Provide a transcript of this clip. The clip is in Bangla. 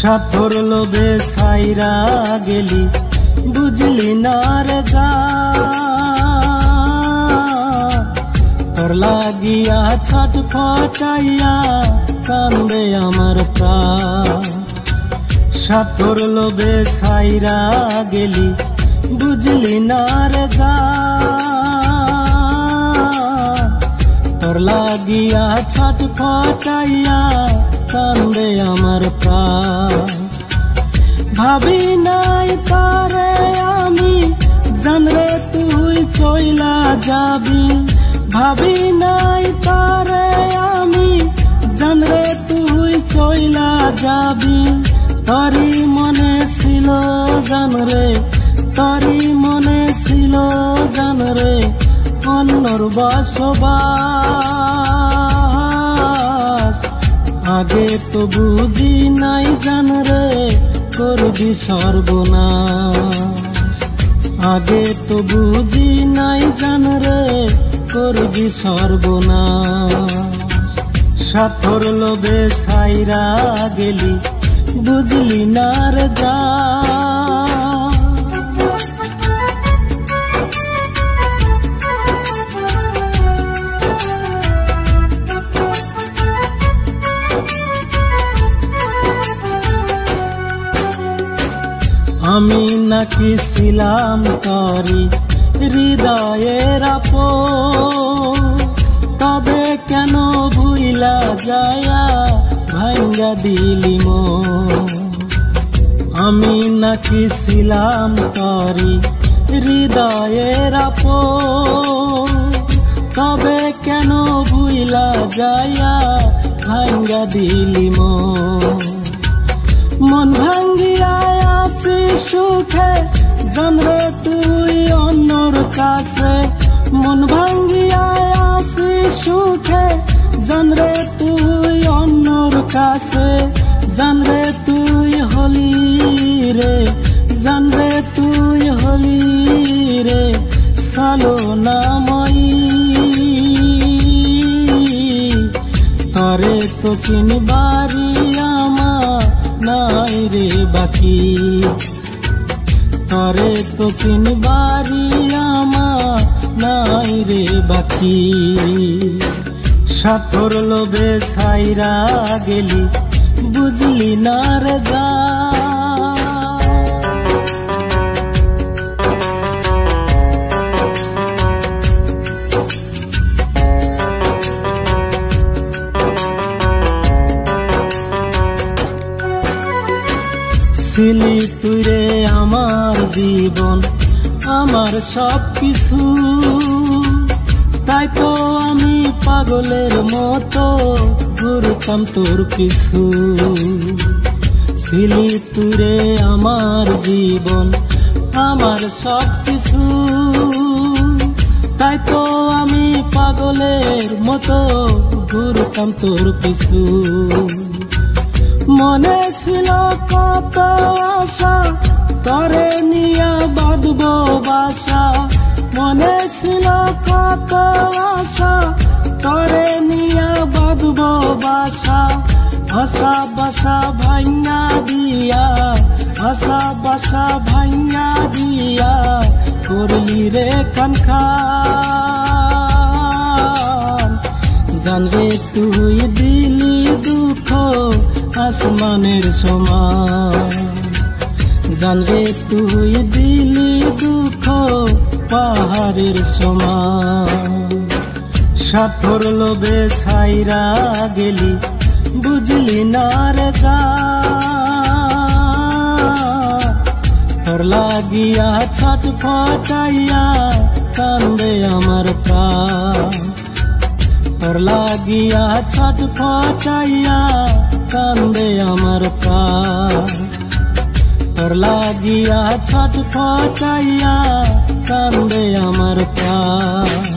সাথর লোভে সাইরা গেলি বুঝলি না রে যা তোর লাগিয়া ছটফটাইয়া কান্দে আমার প্রাণ। সাথর লোভে সাইরা গেলি বুঝলি না রে যা তোর লাগিয়া ছটফটাইয়া কান্দে আমার প্রাণ। ভাবি নাই তারে আমি জানরে তুই চইলা যাবি, ভাবি নাই তারে আমি জানরে তুই চইলা যাবি। তরি মনে ছিল জানরে, তরি মনে ছিল জানরে অন্যর বসবাস। আগে তো বুঝি নাই জানরে করবি সর্বনাশ, আগে তো বুঝি নাই জানরে করবি সর্বনাশ। সাথর লোভে সাইরা গেলি বুঝলি না রে যা আমি নাকি ছিলাম তরি হৃদয়ের আপন, তবে কেন ভুইলা যায়া ভাঙ্গা দিলি মন। আমি নাকি ছিলাম তরি হৃদয়ের আপন, তবে কেন ভুইলা যায়া ভাঙ্গা দিলি মন। মন ভাঙ্গিয়া আসি সুখে জানরে তুই অন্যর কাছে, মন ভাঙ্গিয়া আসি সুখে জানরে তুই অন্যর কাছে। জানরে তুই হলি রে, জানরে তুই হলি রে সালোনাময়ী। তরে তো চিনবারি আমার নাই রে বাকি, তরে তো চিনবারি আমার নাই রে বাকি। সাথর লোভে সাইরা গেলি বুঝলি না রে যা ছিলি তুই রে আমার জীবন আমার সব কিছু, তাই তো আমি পাগলের মতো ঘুরতাম তোর পিছু। ছিলি তুই রে আমার জীবন আমার সব কিছু, তাই তো আমি পাগলের মতো ঘুরতাম তোর পিছু। মনে ছিল কত আশা তরে নিয়া বাঁধব বাসা, মনে ছিল কত আশা তরে নিয়া বাঁধব বাসা। আশা বাসা ভাঙা দিয়া, আশা বাসা ভাঙা দিয়া করলি রে খান খান। জানরে তুই দিলি দুঃখ আসমানের সমান, জানরে তুই দিলি দুঃখ পাহাড়ের সমান। সাথর লোভে সাইরা গেলি বুঝলি না রে যা তোর লাগিয়া ছটফটাইয়া কান্দে আমার প্রাণ। তোর লাগিয়া ছটফটাইয়া কান্দে আমার প্রাণ, তোর লাগিয়া ছটফটাইয়া কান্দে আমার প্রাণ।